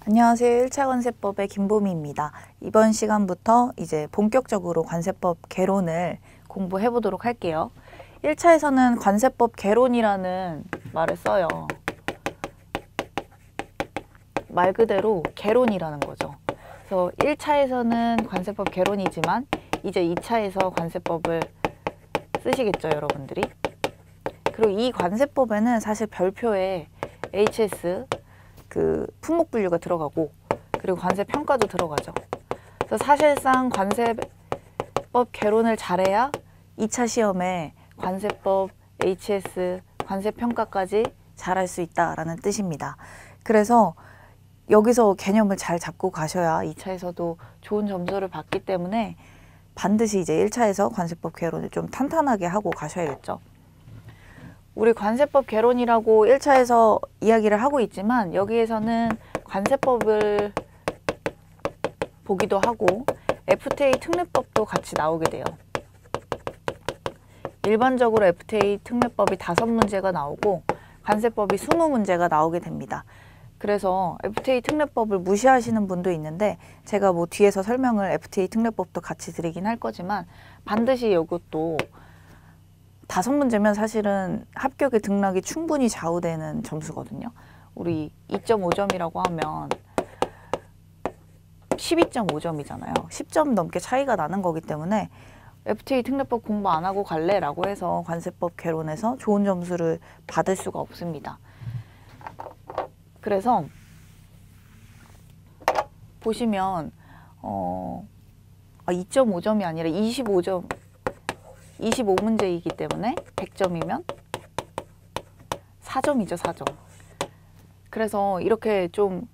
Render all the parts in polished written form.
안녕하세요. 1차 관세법의 김보미입니다. 이번 시간부터 이제 본격적으로 관세법 개론을 공부해 보도록 할게요. 1차에서는 관세법 개론이라는 말을 써요. 말 그대로 개론이라는 거죠. 그래서 1차에서는 관세법 개론이지만 이제 2차에서 관세법을 쓰시겠죠, 여러분들이. 그리고 이 관세법에는 사실 별표에 HS 그 품목 분류가 들어가고 그리고 관세 평가도 들어가죠. 그래서 사실상 관세법 개론을 잘해야 2차 시험에 관세법, HS, 관세 평가까지 잘할 수 있다라는 뜻입니다. 그래서 여기서 개념을 잘 잡고 가셔야 2차에서도 좋은 점수를 받기 때문에 반드시 이제 1차에서 관세법 개론을 좀 탄탄하게 하고 가셔야겠죠. 우리 관세법 개론이라고 1차에서 이야기를 하고 있지만 여기에서는 관세법을 보기도 하고 FTA 특례법도 같이 나오게 돼요. 일반적으로 FTA 특례법이 5문제가 나오고 관세법이 20문제가 나오게 됩니다. 그래서 FTA 특례법을 무시하시는 분도 있는데 제가 뭐 뒤에서 설명을 FTA 특례법도 같이 드리긴 할 거지만 반드시 이것도 5문제면 사실은 합격의 등락이 충분히 좌우되는 점수거든요. 우리 2.5점이라고 하면 12.5점이잖아요. 10점 넘게 차이가 나는 거기 때문에 FTA 특례법 공부 안 하고 갈래? 라고 해서 관세법 개론에서 좋은 점수를 받을 수가 없습니다. 그래서 보시면 2.5점이 아니라 25문제이기 때문에 100점이면 4점이죠, 4점. 그래서 이렇게 좀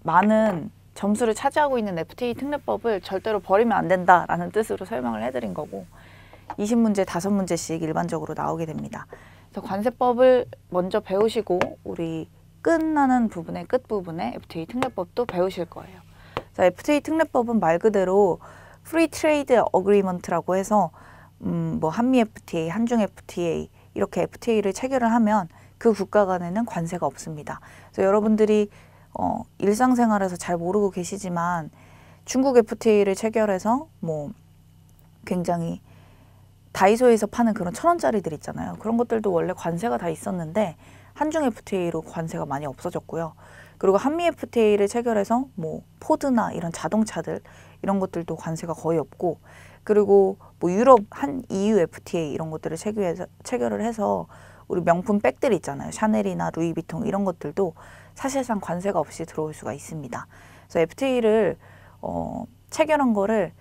많은 점수를 차지하고 있는 FTA 특례법을 절대로 버리면 안 된다라는 뜻으로 설명을 해드린 거고 20문제, 5문제씩 일반적으로 나오게 됩니다. 그래서 관세법을 먼저 배우시고 우리 끝나는 부분의 끝부분에 FTA 특례법도 배우실 거예요. 자, FTA 특례법은 말 그대로 프리 트레이드 어그리먼트라고 해서 뭐 한미 FTA, 한중 FTA 이렇게 FTA를 체결을 하면 그 국가 간에는 관세가 없습니다. 그래서 여러분들이 일상생활에서 잘 모르고 계시지만 중국 FTA를 체결해서 뭐 굉장히 다이소에서 파는 그런 1,000원짜리들 있잖아요. 그런 것들도 원래 관세가 다 있었는데 한중 FTA로 관세가 많이 없어졌고요. 그리고 한미 FTA를 체결해서 뭐 포드나 이런 자동차들 이런 것들도 관세가 거의 없고 그리고 뭐 유럽 한 EU FTA 이런 것들을 체결을 해서 우리 명품 백들 있잖아요. 샤넬이나 루이비통 이런 것들도 사실상 관세가 없이 들어올 수가 있습니다. 그래서 FTA를 체결한 거를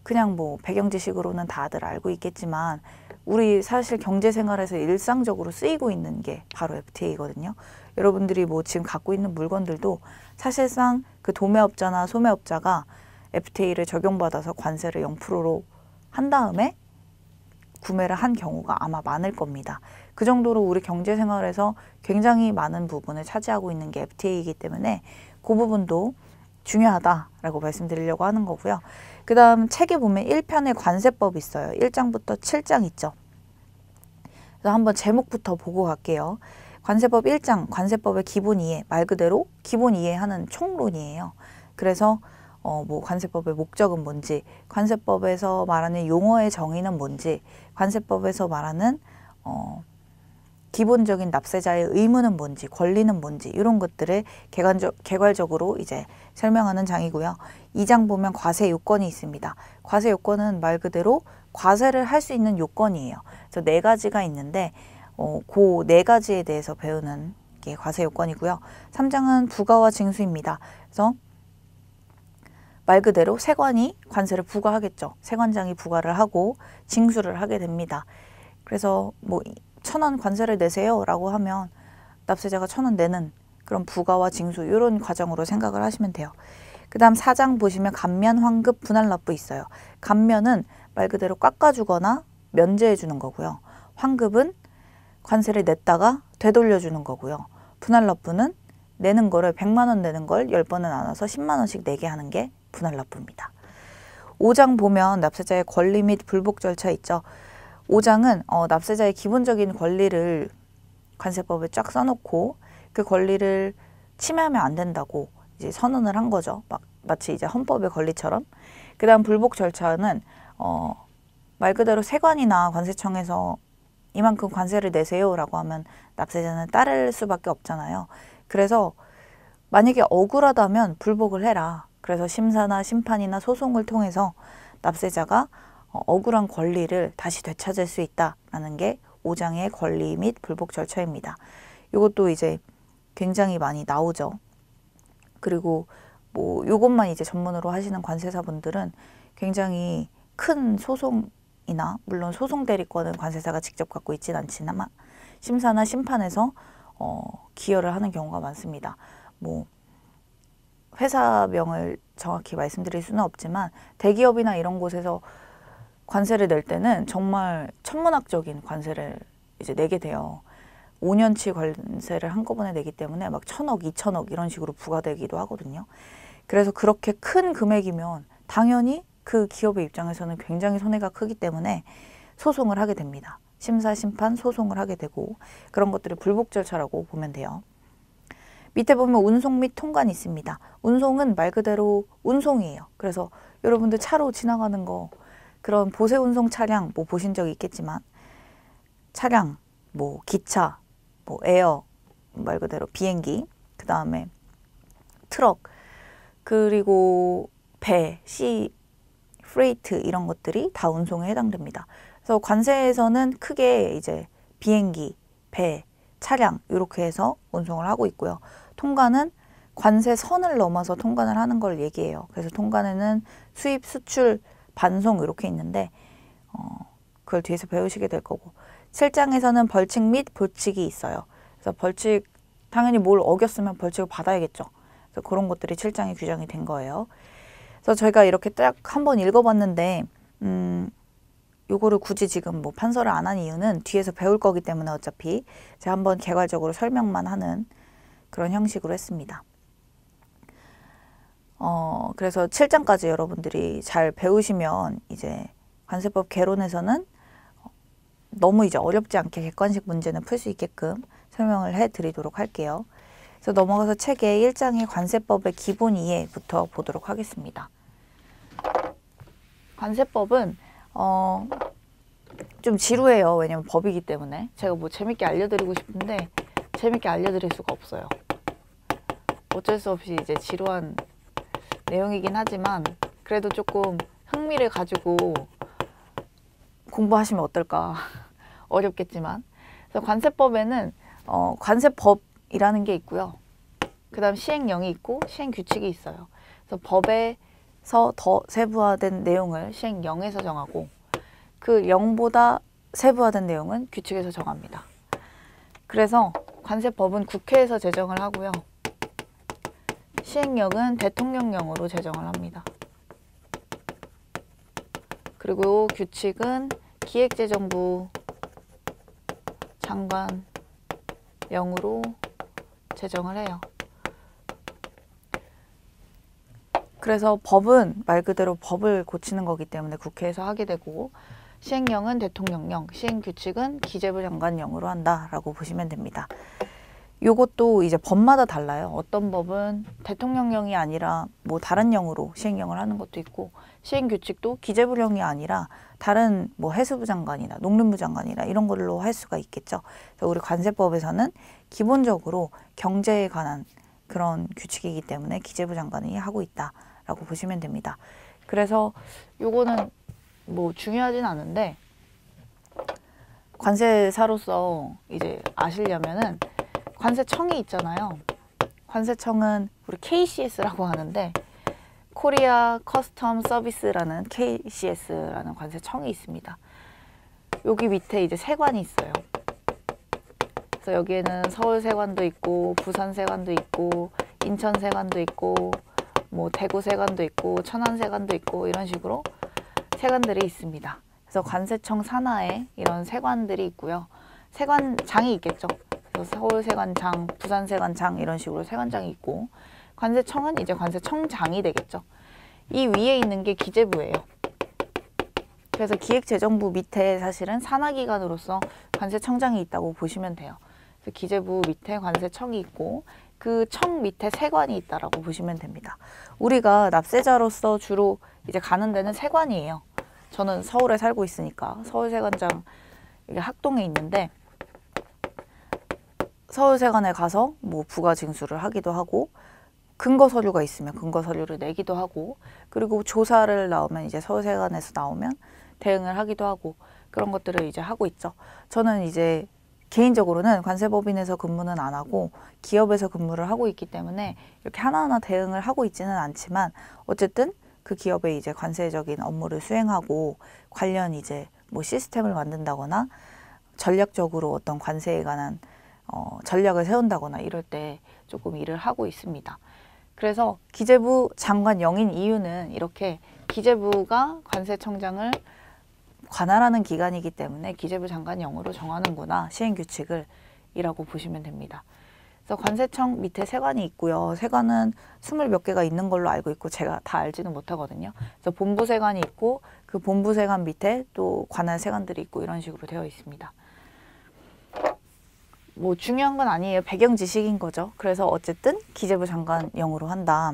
그냥 뭐 배경지식으로는 다들 알고 있겠지만 우리 사실 경제생활에서 일상적으로 쓰이고 있는 게 바로 FTA거든요. 여러분들이 뭐 지금 갖고 있는 물건들도 사실상 그 도매업자나 소매업자가 FTA를 적용받아서 관세를 0%로 한 다음에 구매를 한 경우가 아마 많을 겁니다. 그 정도로 우리 경제생활에서 굉장히 많은 부분을 차지하고 있는 게 FTA이기 때문에 그 부분도 중요하다라고 말씀드리려고 하는 거고요. 그 다음 책에 보면 1편에 관세법이 있어요. 1장부터 7장 있죠. 그래서 한번 제목부터 보고 갈게요. 관세법 1장, 관세법의 기본 이해, 말 그대로 기본 이해하는 총론이에요. 그래서 뭐 관세법의 목적은 뭔지, 관세법에서 말하는 용어의 정의는 뭔지, 관세법에서 말하는 기본적인 납세자의 의무는 뭔지, 권리는 뭔지 이런 것들을 개괄적으로 이제 설명하는 장이고요. 2장 보면 과세 요건이 있습니다. 과세 요건은 말 그대로 과세를 할 수 있는 요건이에요. 그래서 4가지가 있는데 그 4가지에 대해서 배우는 게 과세 요건이고요. 3장은 부과와 징수입니다. 그래서 말 그대로 세관이 관세를 부과하겠죠. 세관장이 부과를 하고 징수를 하게 됩니다. 그래서 뭐 1,000원 관세를 내세요 라고 하면 납세자가 1,000원 내는 그런 부과와 징수 이런 과정으로 생각을 하시면 돼요. 그 다음 4장 보시면 감면, 환급, 분할납부 있어요. 감면은 말 그대로 깎아주거나 면제해 주는 거고요. 환급은 관세를 냈다가 되돌려주는 거고요. 분할납부는 내는 거를 100만 원 내는 걸 10번을 나눠서 10만 원씩 내게 하는 게 분할납부입니다. 5장 보면 납세자의 권리 및 불복 절차 있죠. 5장은 납세자의 기본적인 권리를 관세법에 쫙 써놓고 그 권리를 침해하면 안 된다고 이제 선언을 한 거죠. 마치 이제 헌법의 권리처럼. 그다음 불복 절차는 말 그대로 세관이나 관세청에서 이만큼 관세를 내세요라고 하면 납세자는 따를 수밖에 없잖아요. 그래서 만약에 억울하다면 불복을 해라. 그래서 심사나 심판이나 소송을 통해서 납세자가 억울한 권리를 다시 되찾을 수 있다라는 게 5장의 권리 및 불복 절차입니다. 이것도 이제 굉장히 많이 나오죠. 그리고 뭐 요것만 이제 전문으로 하시는 관세사분들은 굉장히 큰 소송이나 물론 소송 대리권은 관세사가 직접 갖고 있진 않지만 심사나 심판에서 기여를 하는 경우가 많습니다. 뭐 회사명을 정확히 말씀드릴 수는 없지만 대기업이나 이런 곳에서 관세를 낼 때는 정말 천문학적인 관세를 이제 내게 돼요. 5년치 관세를 한꺼번에 내기 때문에 막 1,000억, 2,000억 이런 식으로 부과되기도 하거든요. 그래서 그렇게 큰 금액이면 당연히 그 기업의 입장에서는 굉장히 손해가 크기 때문에 소송을 하게 됩니다. 심사, 심판, 소송을 하게 되고 그런 것들이 불복 절차라고 보면 돼요. 밑에 보면 운송 및 통관이 있습니다. 운송은 말 그대로 운송이에요. 그래서 여러분들 차로 지나가는 거 그런 보세 운송 차량 뭐 보신 적이 있겠지만 차량, 뭐 기차, 뭐 에어, 말 그대로 비행기, 그 다음에 트럭, 그리고 배, 시, 프레이트 이런 것들이 다 운송에 해당됩니다. 그래서 관세에서는 크게 이제 비행기, 배, 차량 이렇게 해서 운송을 하고 있고요. 통관은 관세선을 넘어서 통관을 하는 걸 얘기해요. 그래서 통관에는 수입, 수출, 반송 이렇게 있는데 그걸 뒤에서 배우시게 될 거고 7장에서는 벌칙 및 보칙이 있어요. 그래서 벌칙 당연히 뭘 어겼으면 벌칙을 받아야겠죠. 그래서 그런 것들이 7장에 규정이 된 거예요. 그래서 저희가 이렇게 딱 한번 읽어봤는데 요거를 굳이 지금 뭐 판서를 안 한 이유는 뒤에서 배울 거기 때문에 어차피 제가 한번 개괄적으로 설명만 하는 그런 형식으로 했습니다. 그래서 7장까지 여러분들이 잘 배우시면 이제 관세법 개론에서는 너무 이제 어렵지 않게 객관식 문제는 풀 수 있게끔 설명을 해드리도록 할게요. 그래서 넘어가서 책의 1장의 관세법의 기본 이해부터 보도록 하겠습니다. 관세법은 좀 지루해요. 왜냐면 법이기 때문에. 제가 뭐 재밌게 알려드리고 싶은데 재밌게 알려드릴 수가 없어요. 어쩔 수 없이 이제 지루한 내용이긴 하지만 그래도 조금 흥미를 가지고 공부하시면 어떨까. 어렵겠지만. 그래서 관세법에는 관세법이라는 게 있고요. 그 다음 시행령이 있고 시행규칙이 있어요. 그래서 법에서 더 세부화된 내용을 시행령에서 정하고 그 령보다 세부화된 내용은 규칙에서 정합니다. 그래서 관세법은 국회에서 제정을 하고요. 시행령은 대통령령으로 제정을 합니다. 그리고 규칙은 기획재정부 장관령으로 제정을 해요. 그래서 법은 말 그대로 법을 고치는 거기 때문에 국회에서 하게 되고 시행령은 대통령령, 시행규칙은 기재부 장관령으로 한다라고 보시면 됩니다. 요것도 이제 법마다 달라요. 어떤 법은 대통령령이 아니라 뭐 다른 령으로 시행령을 하는 것도 있고 시행규칙도 기재부령이 아니라 다른 뭐 해수부 장관이나 농림부 장관이나 이런 걸로 할 수가 있겠죠. 그래서 우리 관세법에서는 기본적으로 경제에 관한 그런 규칙이기 때문에 기재부 장관이 하고 있다라고 보시면 됩니다. 그래서 요거는 뭐 중요하진 않은데 관세사로서 이제 아시려면은 관세청이 있잖아요. 관세청은 우리 KCS라고 하는데 코리아 커스텀 서비스라는 KCS라는 관세청이 있습니다. 여기 밑에 이제 세관이 있어요. 그래서 여기에는 서울 세관도 있고 부산 세관도 있고 인천 세관도 있고 뭐 대구 세관도 있고 천안 세관도 있고 이런 식으로 세관들이 있습니다. 그래서 관세청 산하에 이런 세관들이 있고요. 세관장이 있겠죠. 그래서 서울 세관장, 부산 세관장 이런 식으로 세관장이 있고 관세청은 이제 관세청장이 되겠죠. 이 위에 있는 게 기재부예요. 그래서 기획재정부 밑에 사실은 산하기관으로서 관세청장이 있다고 보시면 돼요. 그래서 기재부 밑에 관세청이 있고 그 청 밑에 세관이 있다라고 보시면 됩니다. 우리가 납세자로서 주로 이제 가는 데는 세관이에요. 저는 서울에 살고 있으니까 서울세관장 이게 학동에 있는데, 서울세관에 가서 뭐 부가 징수를 하기도 하고, 근거 서류가 있으면 근거 서류를 내기도 하고, 그리고 조사를 나오면 이제 서울세관에서 나오면 대응을 하기도 하고, 그런 것들을 이제 하고 있죠. 저는 이제 개인적으로는 관세법인에서 근무는 안 하고 기업에서 근무를 하고 있기 때문에 이렇게 하나하나 대응을 하고 있지는 않지만, 어쨌든 그 기업의 이제 관세적인 업무를 수행하고 관련 이제 뭐 시스템을 만든다거나 전략적으로 어떤 관세에 관한 전략을 세운다거나 이럴 때 조금 일을 하고 있습니다. 그래서 기재부 장관영인 이유는 이렇게 기재부가 관세청장을 관할하는 기관이기 때문에 기재부 장관영으로 정하는구나, 시행규칙을 이라고 보시면 됩니다. 그래서 관세청 밑에 세관이 있고요. 세관은 20몇 개가 있는 걸로 알고 있고 제가 다 알지는 못하거든요. 그래서 본부 세관이 있고 그 본부 세관 밑에 또 관할 세관들이 있고 이런 식으로 되어 있습니다. 뭐 중요한 건 아니에요. 배경 지식인 거죠. 그래서 어쨌든 기재부 장관영으로 한다.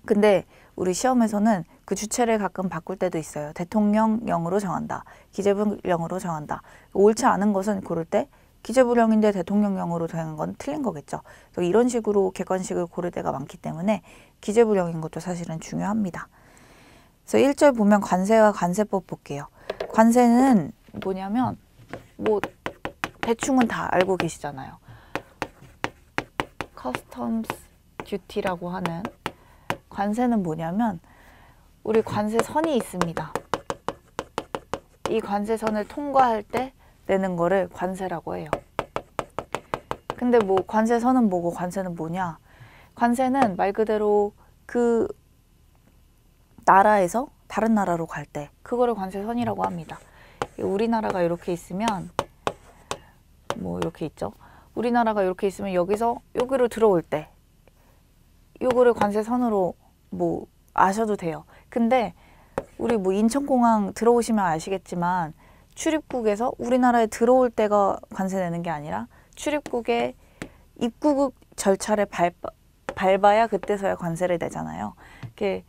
근데 우리 시험에서는 그 주체를 가끔 바꿀 때도 있어요. 대통령령으로 정한다, 기재부령으로 정한다. 옳지 않은 것은 고를 때 기재부령인데 대통령령으로 정한 건 틀린 거겠죠. 그래서 이런 식으로 객관식을 고를 때가 많기 때문에 기재부령인 것도 사실은 중요합니다. 그래서 1절 보면 관세와 관세법 볼게요. 관세는 뭐냐면 뭐 대충은 다 알고 계시잖아요. 커스텀스 듀티라고 하는 관세는 뭐냐면 우리 관세선이 있습니다. 이 관세선을 통과할 때 내는 거를 관세라고 해요. 근데 뭐 관세선은 뭐고 관세는 뭐냐? 관세는 말 그대로 그 나라에서 다른 나라로 갈 때 그거를 관세선이라고 합니다. 우리나라가 이렇게 있으면 뭐 이렇게 있죠. 우리나라가 이렇게 있으면 여기서 여기로 들어올 때 요거를 관세선으로 뭐 아셔도 돼요. 근데 우리 뭐 인천공항 들어오시면 아시겠지만 출입국에서 우리나라에 들어올 때가 관세 내는 게 아니라 출입국에 입국 절차를 밟아야 그때서야 관세를 내잖아요. 이렇게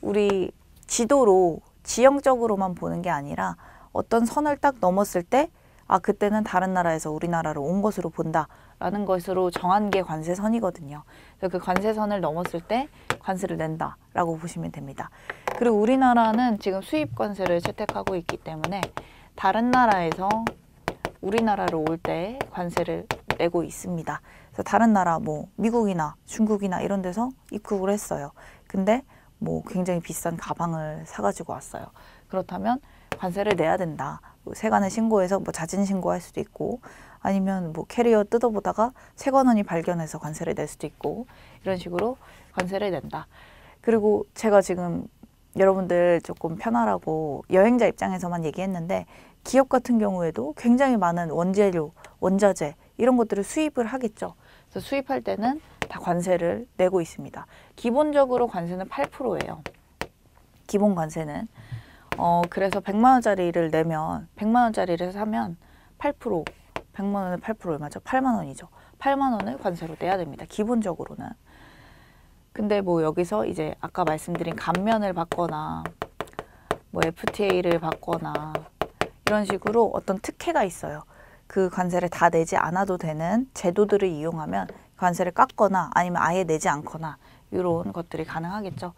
우리 지도로 지형적으로만 보는 게 아니라 어떤 선을 딱 넘었을 때 아, 그때는 다른 나라에서 우리나라로 온 것으로 본다라는 것으로 정한 게 관세선이거든요. 그래서 그 관세선을 넘었을 때 관세를 낸다라고 보시면 됩니다. 그리고 우리나라는 지금 수입관세를 채택하고 있기 때문에 다른 나라에서 우리나라로 올 때 관세를 내고 있습니다. 그래서 다른 나라 뭐 미국이나 중국이나 이런 데서 입국을 했어요. 근데 뭐 굉장히 비싼 가방을 사가지고 왔어요. 그렇다면 관세를 내야 된다. 세관에 신고해서 뭐 자진 신고할 수도 있고 아니면 뭐 캐리어 뜯어보다가 세관원이 발견해서 관세를 낼 수도 있고 이런 식으로 관세를 낸다. 그리고 제가 지금 여러분들 조금 편하라고 여행자 입장에서만 얘기했는데 기업 같은 경우에도 굉장히 많은 원재료, 원자재 이런 것들을 수입을 하겠죠. 그래서 수입할 때는 다 관세를 내고 있습니다. 기본적으로 관세는 8%예요. 기본 관세는. 그래서 100만 원짜리를 내면 100만 원짜리를 사면 8%, 100만 원에 8% 얼마죠? 8만 원이죠. 8만 원을 관세로 내야 됩니다. 기본적으로는. 근데 뭐 여기서 이제 아까 말씀드린 감면을 받거나 뭐 FTA를 받거나 이런 식으로 어떤 특혜가 있어요. 그 관세를 다 내지 않아도 되는 제도들을 이용하면 관세를 깎거나 아니면 아예 내지 않거나 이런 것들이 가능하겠죠.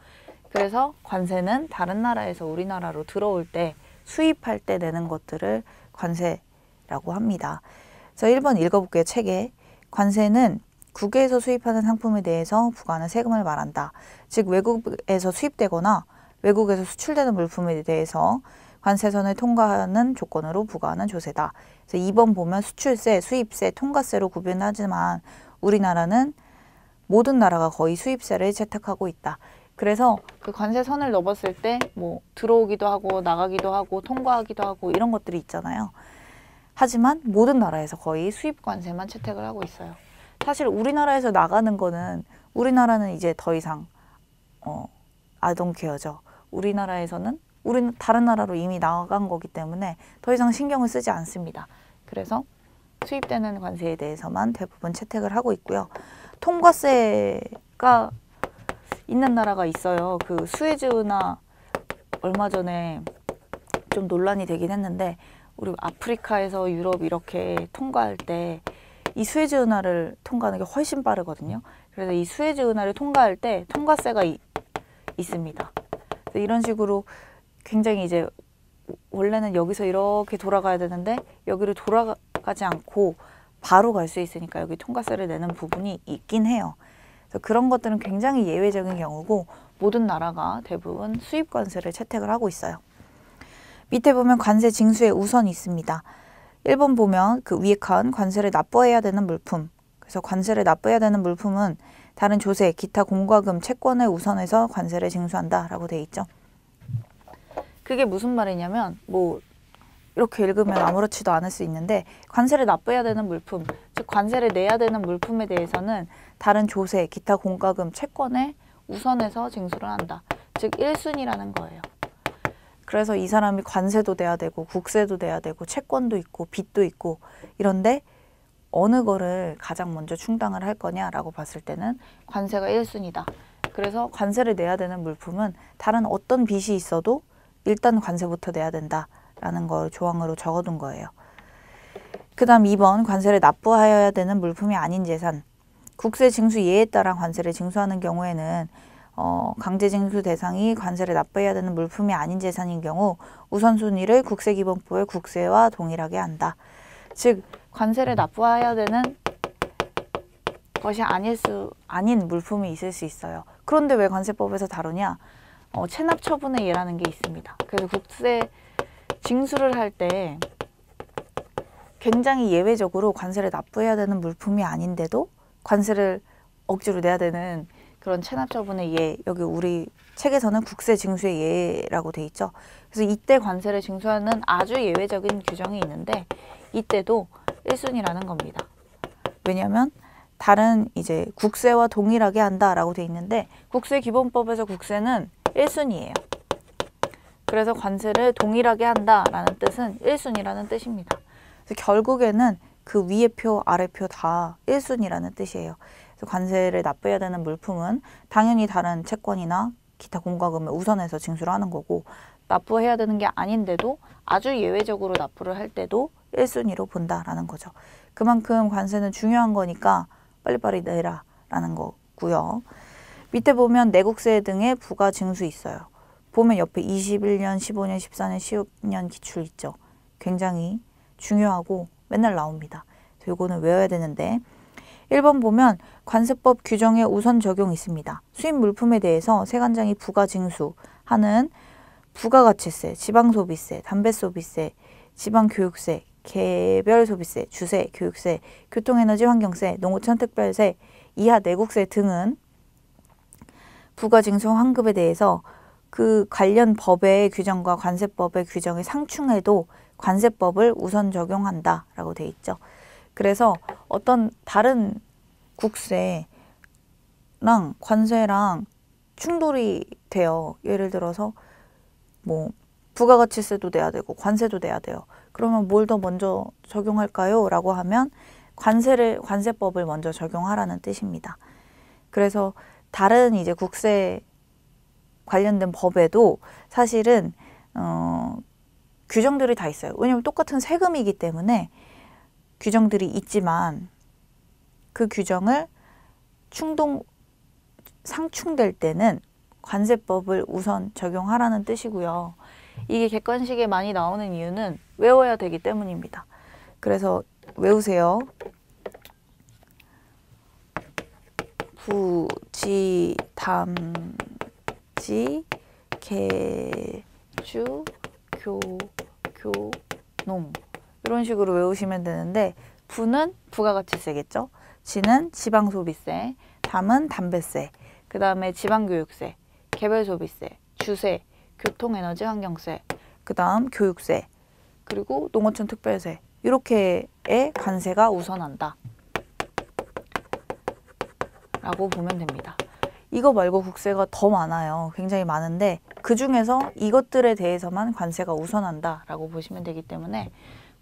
그래서 관세는 다른 나라에서 우리나라로 들어올 때 수입할 때 내는 것들을 관세라고 합니다. 그래서 1번 읽어볼게요. 책에. 관세는 국외에서 수입하는 상품에 대해서 부과하는 세금을 말한다. 즉 외국에서 수입되거나 외국에서 수출되는 물품에 대해서 관세선을 통과하는 조건으로 부과하는 조세다. 그래서 2번 보면 수출세, 수입세, 통과세로 구분하지만 우리나라는 모든 나라가 거의 수입세를 채택하고 있다. 그래서 그 관세선을 넘었을 때 뭐 들어오기도 하고 나가기도 하고 통과하기도 하고 이런 것들이 있잖아요. 하지만 모든 나라에서 거의 수입관세만 채택을 하고 있어요. 사실 우리나라에서 나가는 거는 우리나라는 이제 더 이상 아동케어죠. 우리나라에서는 우리는 다른 나라로 이미 나간 거기 때문에 더 이상 신경을 쓰지 않습니다. 그래서 수입되는 관세에 대해서만 대부분 채택을 하고 있고요. 통과세가 있는 나라가 있어요. 그 수에즈 운하 얼마 전에 좀 논란이 되긴 했는데, 우리 아프리카에서 유럽 이렇게 통과할 때 이 수에즈 운하를 통과하는 게 훨씬 빠르거든요. 그래서 이 수에즈 운하를 통과할 때 통과세가 있습니다. 그래서 이런 식으로 굉장히 이제 원래는 여기서 이렇게 돌아가야 되는데 여기를 돌아가지 않고 바로 갈 수 있으니까 여기 통과세를 내는 부분이 있긴 해요. 그래서 그런 것들은 굉장히 예외적인 경우고 모든 나라가 대부분 수입 관세를 채택을 하고 있어요. 밑에 보면 관세 징수의 우선이 있습니다. 1번 보면 그 위에 칸 관세를 납부해야 되는 물품. 그래서 관세를 납부해야 되는 물품은 다른 조세, 기타 공과금, 채권을 우선해서 관세를 징수한다 라고 돼 있죠. 그게 무슨 말이냐면 뭐 이렇게 읽으면 아무렇지도 않을 수 있는데, 관세를 납부해야 되는 물품, 즉 관세를 내야 되는 물품에 대해서는 다른 조세, 기타 공과금, 채권에 우선해서 징수를 한다. 즉 1순위라는 거예요. 그래서 이 사람이 관세도 내야 되고 국세도 내야 되고 채권도 있고 빚도 있고 이런데 어느 거를 가장 먼저 충당을 할 거냐라고 봤을 때는 관세가 1순위다. 그래서 관세를 내야 되는 물품은 다른 어떤 빚이 있어도 일단 관세부터 내야 된다라는 걸 조항으로 적어둔 거예요. 그 다음 2번 관세를 납부하여야 되는 물품이 아닌 재산. 국세 징수 예에 따라 관세를 징수하는 경우에는 강제징수 대상이 관세를 납부해야 되는 물품이 아닌 재산인 경우 우선순위를 국세기본법의 국세와 동일하게 한다. 즉 관세를 납부해야 되는 것이 아닌 물품이 있을 수 있어요. 그런데 왜 관세법에서 다루냐? 체납처분의 예라는 게 있습니다. 그래서 국세 징수를 할 때 굉장히 예외적으로 관세를 납부해야 되는 물품이 아닌데도 관세를 억지로 내야 되는 그런 체납처분의 예, 여기 우리 책에서는 국세 징수의 예라고 돼 있죠. 그래서 이때 관세를 징수하는 아주 예외적인 규정이 있는데 이때도 1순위라는 겁니다. 왜냐하면 다른 이제 국세와 동일하게 한다라고 돼 있는데 국세기본법에서 국세는 1순위예요. 그래서 관세를 동일하게 한다라는 뜻은 1순위라는 뜻입니다. 그래서 결국에는 그 위에 표, 아래 표 다 1순위라는 뜻이에요. 그래서 관세를 납부해야 되는 물품은 당연히 다른 채권이나 기타 공과금을 우선해서 징수를 하는 거고, 납부해야 되는 게 아닌데도 아주 예외적으로 납부를 할 때도 1순위로 본다라는 거죠. 그만큼 관세는 중요한 거니까 빨리빨리 내라 라는 거고요. 밑에 보면 내국세 등의 부가 징수 있어요. 보면 옆에 21년, 15년, 14년, 16년 기출 있죠. 굉장히 중요하고 맨날 나옵니다. 이거는 외워야 되는데 1번 보면 관세법 규정에 우선 적용이 있습니다. 수입 물품에 대해서 세관장이 부가 징수하는 부가가치세, 지방소비세, 담배소비세, 지방교육세, 개별소비세, 주세, 교육세, 교통에너지 환경세, 농어촌 특별세, 이하 내국세 등은 부가징수 환급에 대해서 그 관련 법의 규정과 관세법의 규정이 상충해도 관세법을 우선 적용한다라고 돼 있죠. 그래서 어떤 다른 국세랑 관세랑 충돌이 돼요. 예를 들어서 뭐 부가가치세도 내야 되고 관세도 내야 돼요. 그러면 뭘 더 먼저 적용할까요? 라고 하면 관세법을 먼저 적용하라는 뜻입니다. 그래서 다른 이제 국세 관련된 법에도 사실은 규정들이 다 있어요. 왜냐하면 똑같은 세금이기 때문에 규정들이 있지만 그 규정을 상충될 때는 관세법을 우선 적용하라는 뜻이고요. 이게 객관식에 많이 나오는 이유는 외워야 되기 때문입니다. 그래서 외우세요. 부지, 담지, 개주, 교농 이런 식으로 외우시면 되는데, 부는 부가가치세겠죠. 지는 지방소비세, 담은 담배세, 그 다음에 지방교육세, 개별소비세, 주세, 교통에너지 환경세, 그 다음 교육세, 그리고 농어촌 특별세, 이렇게의 관세가 우선한다 라고 보면 됩니다. 이거 말고 국세가 더 많아요. 굉장히 많은데 그 중에서 이것들에 대해서만 관세가 우선한다 라고 보시면 되기 때문에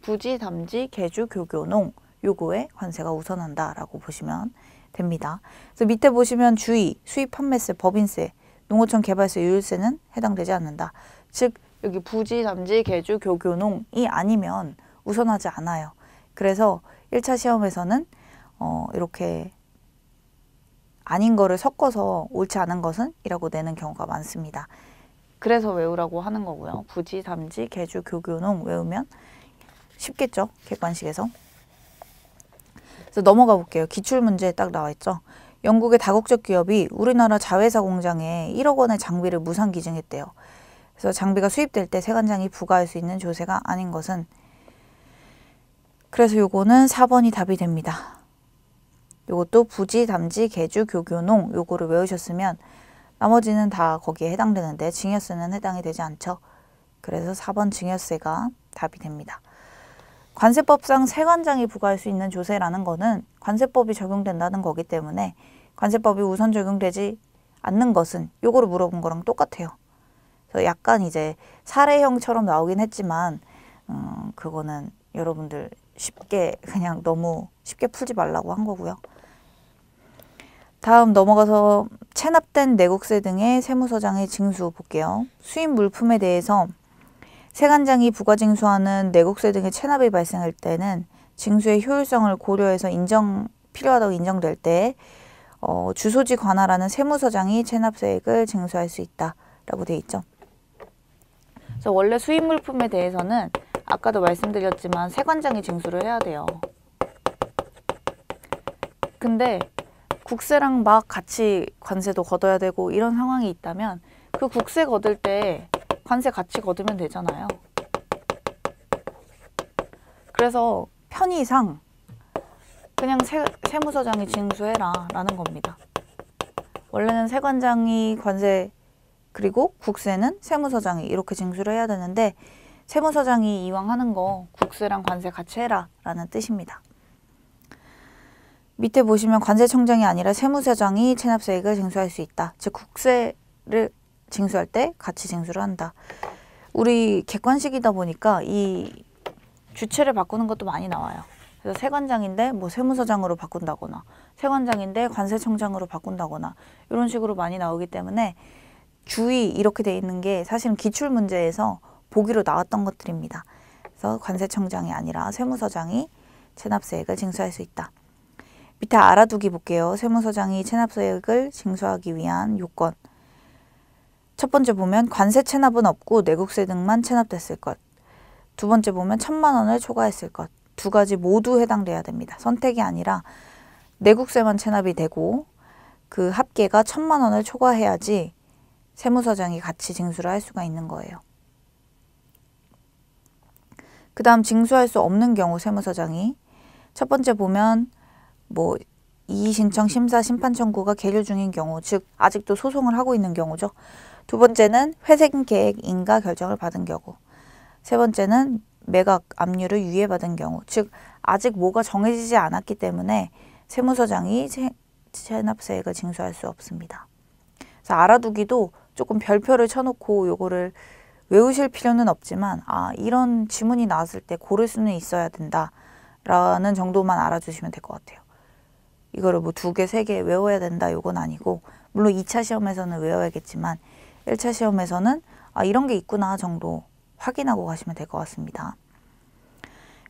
부지, 담지, 개주, 교교, 농 요거에 관세가 우선한다라고 보시면 됩니다. 그래서 밑에 보시면 주의, 수입 판매세, 법인세, 농어촌 개발세, 유류세는 해당되지 않는다. 즉 여기 부지, 담지, 개주, 교교, 농이 아니면 우선하지 않아요. 그래서 1차 시험에서는 이렇게 아닌 거를 섞어서 옳지 않은 것은 이라고 내는 경우가 많습니다. 그래서 외우라고 하는 거고요. 부지, 담지, 개주, 교교, 농 외우면 쉽겠죠? 객관식에서. 그래서 넘어가 볼게요. 기출문제에 딱 나와 있죠. 영국의 다국적 기업이 우리나라 자회사 공장에 1억 원의 장비를 무상 기증했대요. 그래서 장비가 수입될 때 세관장이 부과할 수 있는 조세가 아닌 것은, 그래서 요거는 4번이 답이 됩니다. 요것도 부지, 담지, 개주, 교교, 농 요거를 외우셨으면 나머지는 다 거기에 해당되는데 증여세는 해당이 되지 않죠. 그래서 4번 증여세가 답이 됩니다. 관세법상 세관장이 부과할 수 있는 조세라는 거는 관세법이 적용된다는 거기 때문에 관세법이 우선 적용되지 않는 것은 요거를 물어본 거랑 똑같아요. 그래서 약간 이제 사례형처럼 나오긴 했지만 그거는 여러분들 쉽게 그냥 너무 쉽게 풀지 말라고 한 거고요. 다음 넘어가서 체납된 내국세 등의 세무서장의 징수 볼게요. 수입 물품에 대해서 세관장이 부과징수하는 내국세 등의 체납이 발생할 때는 징수의 효율성을 고려해서 필요하다고 인정될 때 주소지 관할하는 세무서장이 체납세액을 징수할 수 있다라고 돼 있죠. 그래서 원래 수입 물품에 대해서는 아까도 말씀드렸지만 세관장이 징수를 해야 돼요. 근데 국세랑 막 같이 관세도 걷어야 되고 이런 상황이 있다면 그 국세 걷을 때 관세 같이 걷으면 되잖아요. 그래서 편의상 그냥 세무서장이 징수해라 라는 겁니다. 원래는 세관장이 관세 그리고 국세는 세무서장이 이렇게 징수를 해야 되는데 세무서장이 이왕 하는 거 국세랑 관세 같이 해라 라는 뜻입니다. 밑에 보시면 관세청장이 아니라 세무서장이 체납세액을 징수할 수 있다. 즉 국세를 징수할 때 같이 징수를 한다. 우리 객관식이다 보니까 이 주체를 바꾸는 것도 많이 나와요. 그래서 세관장인데 뭐 세무서장으로 바꾼다거나 세관장인데 관세청장으로 바꾼다거나 이런 식으로 많이 나오기 때문에 주의 이렇게 돼 있는 게 사실은 기출문제에서 보기로 나왔던 것들입니다. 그래서 관세청장이 아니라 세무서장이 체납세액을 징수할 수 있다. 밑에 알아두기 볼게요. 세무서장이 체납세액을 징수하기 위한 요건. 첫 번째 보면 관세 체납은 없고 내국세 등만 체납됐을 것. 두 번째 보면 1,000만 원을 초과했을 것. 두 가지 모두 해당돼야 됩니다. 선택이 아니라 내국세만 체납이 되고 그 합계가 1,000만 원을 초과해야지 세무서장이 같이 징수를 할 수가 있는 거예요. 그 다음 징수할 수 없는 경우 세무서장이 첫 번째 보면 뭐 이의신청, 심사, 심판 청구가 계류 중인 경우, 즉 아직도 소송을 하고 있는 경우죠. 두 번째는 회생 계획 인가 결정을 받은 경우. 세 번째는 매각 압류를 유예받은 경우, 즉 아직 뭐가 정해지지 않았기 때문에 세무서장이 체납세액을 징수할 수 없습니다. 그래서 알아두기도 조금 별표를 쳐놓고 요거를 외우실 필요는 없지만 이런 지문이 나왔을 때 고를 수는 있어야 된다라는 정도만 알아주시면 될 것 같아요. 이거를 뭐 2개, 3개 외워야 된다 요건 아니고 물론 2차 시험에서는 외워야겠지만 1차 시험에서는 이런 게 있구나 정도 확인하고 가시면 될 것 같습니다.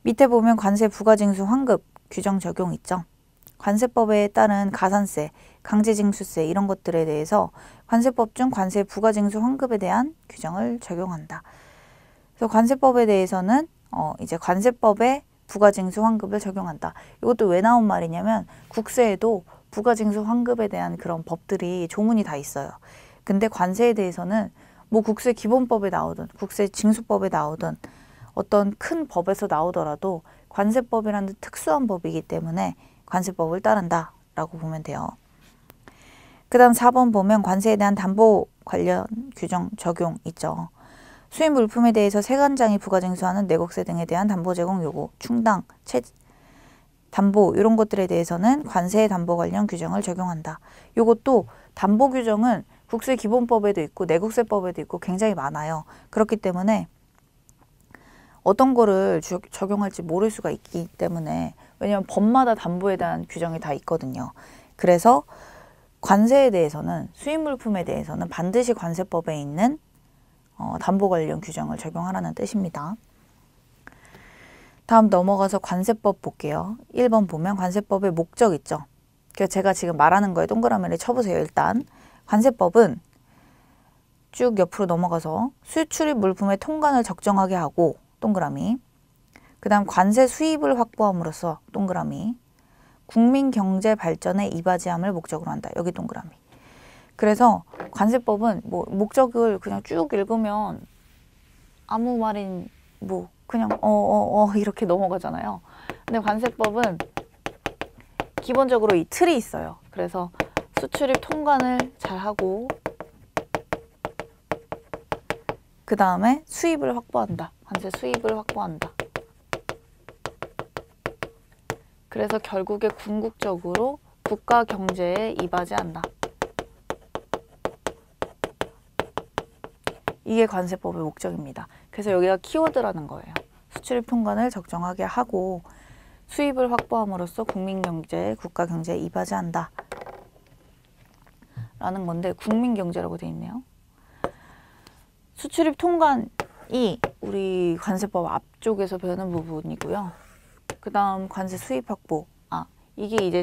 밑에 보면 관세 부가징수 환급 규정 적용 있죠. 관세법에 따른 가산세, 강제징수세 이런 것들에 대해서 관세법 중 관세 부가징수 환급에 대한 규정을 적용한다. 그래서 관세법에 대해서는 이제 관세법에 부가징수 환급을 적용한다. 이것도 왜 나온 말이냐면 국세에도 부가징수 환급에 대한 그런 법들이 조문이 다 있어요. 근데 관세에 대해서는 뭐 국세 기본법에 나오든 국세 징수법에 나오든 어떤 큰 법에서 나오더라도 관세법이라는 특수한 법이기 때문에 관세법을 따른다 라고 보면 돼요. 그 다음 4번 보면 관세에 대한 담보 관련 규정 적용 있죠. 수입 물품에 대해서 세관장이 부가징수하는 내국세 등에 대한 담보 제공 요구, 충당, 담보 이런 것들에 대해서는 관세의 담보 관련 규정을 적용한다. 요것도 담보 규정은 국세 기본법에도 있고 내국세법에도 있고 굉장히 많아요. 그렇기 때문에 어떤 거를 적용할지 모를 수가 있기 때문에 왜냐하면 법마다 담보에 대한 규정이 다 있거든요. 그래서 관세에 대해서는, 수입 물품에 대해서는 반드시 관세법에 있는 담보 관련 규정을 적용하라는 뜻입니다. 다음 넘어가서 관세법 볼게요. 1번 보면 관세법의 목적 있죠. 그래서 제가 지금 말하는 거에 동그라미를 쳐보세요. 일단 관세법은 쭉 옆으로 넘어가서 수출입 물품의 통관을 적정하게 하고 동그라미, 그 다음 관세 수입을 확보함으로써 동그라미, 국민 경제 발전에 이바지함을 목적으로 한다. 여기 동그라미. 그래서 관세법은 뭐 목적을 그냥 쭉 읽으면 아무 말인 뭐 그냥 이렇게 넘어가잖아요. 근데 관세법은 기본적으로 이 틀이 있어요. 그래서 수출입 통관을 잘하고 그 다음에 수입을 확보한다. 관세 수입을 확보한다. 그래서 결국에 궁극적으로 국가 경제에 이바지한다. 이게 관세법의 목적입니다. 그래서 여기가 키워드라는 거예요. 수출입 통관을 적정하게 하고 수입을 확보함으로써 국민경제, 국가경제에 이바지한다. 라는 건데 국민경제라고 되어 있네요. 수출입 통관이 우리 관세법 앞쪽에서 배우는 부분이고요. 그 다음 관세 수입 확보. 이게 이제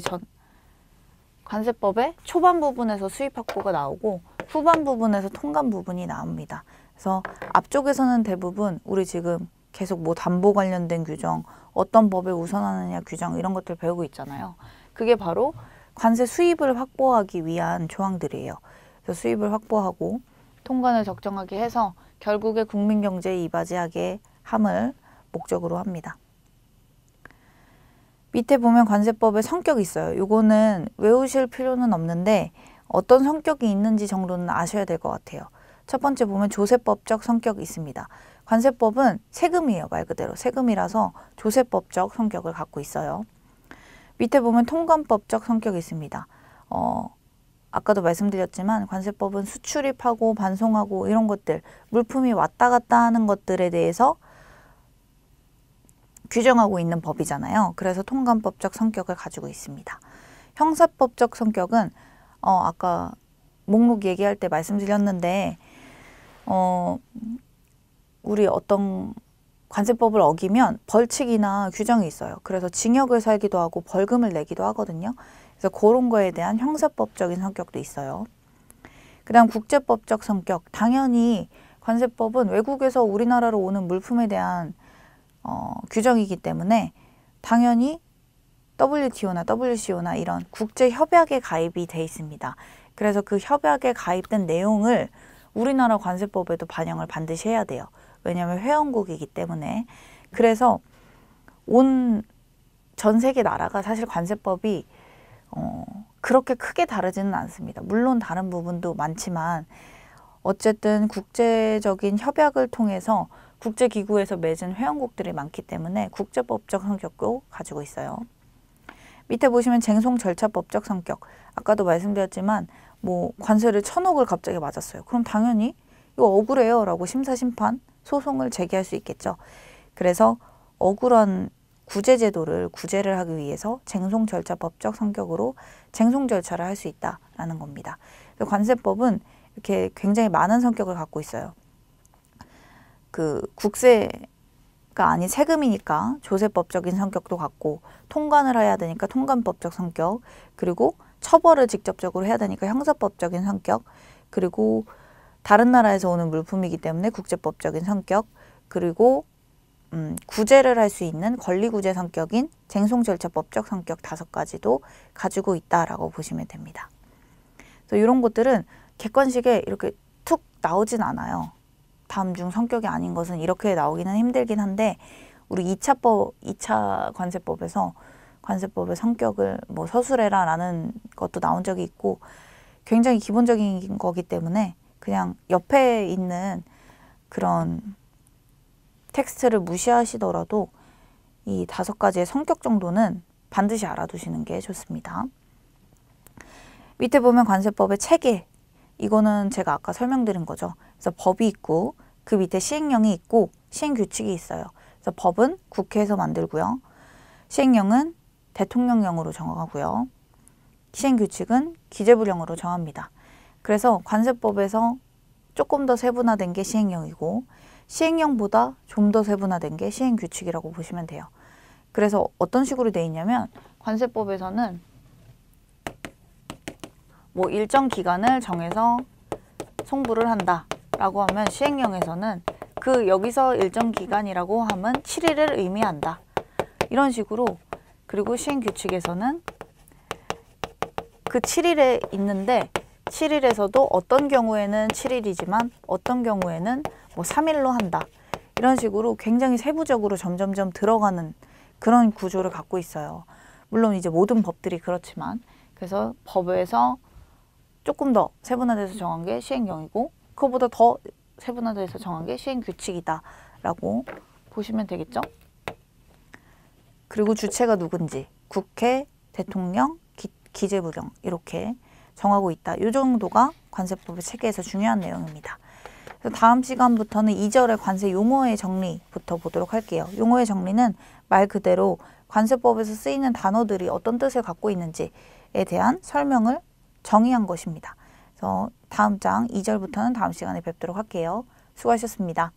관세법의 초반 부분에서 수입 확보가 나오고 후반 부분에서 통관 부분이 나옵니다. 그래서 앞쪽에서는 대부분 우리 지금 계속 뭐 담보 관련된 규정, 어떤 법에 우선하느냐 규정 이런 것들 배우고 있잖아요. 그게 바로 관세 수입을 확보하기 위한 조항들이에요. 그래서 수입을 확보하고 통관을 적정하게 해서 결국에 국민경제에 이바지하게 함을 목적으로 합니다. 밑에 보면 관세법의 성격이 있어요. 요거는 외우실 필요는 없는데 어떤 성격이 있는지 정도는 아셔야 될 것 같아요. 첫 번째 보면 조세법적 성격이 있습니다. 관세법은 세금이에요. 말 그대로 세금이라서 조세법적 성격을 갖고 있어요. 밑에 보면 통관법적 성격이 있습니다. 아까도 말씀드렸지만 관세법은 수출입하고 반송하고 이런 것들, 물품이 왔다 갔다 하는 것들에 대해서 규정하고 있는 법이잖아요. 그래서 통관법적 성격을 가지고 있습니다. 형사법적 성격은 아까 목록 얘기할 때 말씀드렸는데 우리 어떤 관세법을 어기면 벌칙이나 규정이 있어요. 그래서 징역을 살기도 하고 벌금을 내기도 하거든요. 그래서 그런 거에 대한 형사법적인 성격도 있어요. 그 다음 국제법적 성격. 당연히 관세법은 외국에서 우리나라로 오는 물품에 대한 규정이기 때문에 당연히 WTO나 WCO나 이런 국제 협약에 가입이 돼 있습니다. 그래서 그 협약에 가입된 내용을 우리나라 관세법에도 반영을 반드시 해야 돼요. 왜냐하면 회원국이기 때문에. 그래서 전 세계 나라가 사실 관세법이 그렇게 크게 다르지는 않습니다. 물론 다른 부분도 많지만 어쨌든 국제적인 협약을 통해서 국제기구에서 맺은 회원국들이 많기 때문에 국제법적 성격도 가지고 있어요. 밑에 보시면 쟁송 절차법적 성격. 아까도 말씀드렸지만 뭐 관세를 1000억을 갑자기 맞았어요. 그럼 당연히 이거 억울해요 라고 심사심판 소송을 제기할 수 있겠죠. 그래서 억울한 구제제도를 구제를 하기 위해서 쟁송절차법적 성격으로 쟁송 절차를 할 수 있다라는 겁니다. 관세법은 이렇게 굉장히 많은 성격을 갖고 있어요. 그 국세가 아닌 세금이니까 조세법적인 성격도 갖고 통관을 해야 되니까 통관법적 성격, 그리고 처벌을 직접적으로 해야 되니까 형사법적인 성격, 그리고 다른 나라에서 오는 물품이기 때문에 국제법적인 성격, 그리고 구제를 할 수 있는 권리구제 성격인 쟁송절차법적 성격 5가지도 가지고 있다라고 보시면 됩니다. 그래서 이런 것들은 객관식에 이렇게 툭 나오진 않아요. 다음 중 성격이 아닌 것은 이렇게 나오기는 힘들긴 한데 우리 2차 관세법에서 관세법의 성격을 뭐 서술해라 라는 것도 나온 적이 있고 굉장히 기본적인 거기 때문에 그냥 옆에 있는 그런 텍스트를 무시하시더라도 이 5가지의 성격 정도는 반드시 알아두시는 게 좋습니다. 밑에 보면 관세법의 체계, 이거는 제가 아까 설명드린 거죠. 그래서 법이 있고 그 밑에 시행령이 있고 시행규칙이 있어요. 그래서 법은 국회에서 만들고요. 시행령은 대통령령으로 정하고요. 시행규칙은 기재부령으로 정합니다. 그래서 관세법에서 조금 더 세분화된 게 시행령이고 시행령보다 좀 더 세분화된 게 시행규칙이라고 보시면 돼요. 그래서 어떤 식으로 돼 있냐면 관세법에서는 뭐 일정 기간을 정해서 송부를 한다라고 하면 시행령에서는 그 여기서 일정 기간이라고 하면 7일을 의미한다. 이런 식으로 그리고 시행규칙에서는 그 7일에 있는데 7일에서도 어떤 경우에는 7일이지만 어떤 경우에는 뭐 3일로 한다. 이런 식으로 굉장히 세부적으로 점점점 들어가는 그런 구조를 갖고 있어요. 물론 이제 모든 법들이 그렇지만 그래서 법에서 조금 더 세분화돼서 정한 게 시행령이고 그거보다 더 세분화돼서 정한 게 시행규칙이다 라고 보시면 되겠죠. 그리고 주체가 누군지 국회, 대통령, 기재부령 이렇게 정하고 있다. 이 정도가 관세법의 체계에서 중요한 내용입니다. 그래서 다음 시간부터는 2절의 관세 용어의 정리부터 보도록 할게요. 용어의 정리는 말 그대로 관세법에서 쓰이는 단어들이 어떤 뜻을 갖고 있는지에 대한 설명을 정의한 것입니다. 그래서 다음 장 2절부터는 다음 시간에 뵙도록 할게요. 수고하셨습니다.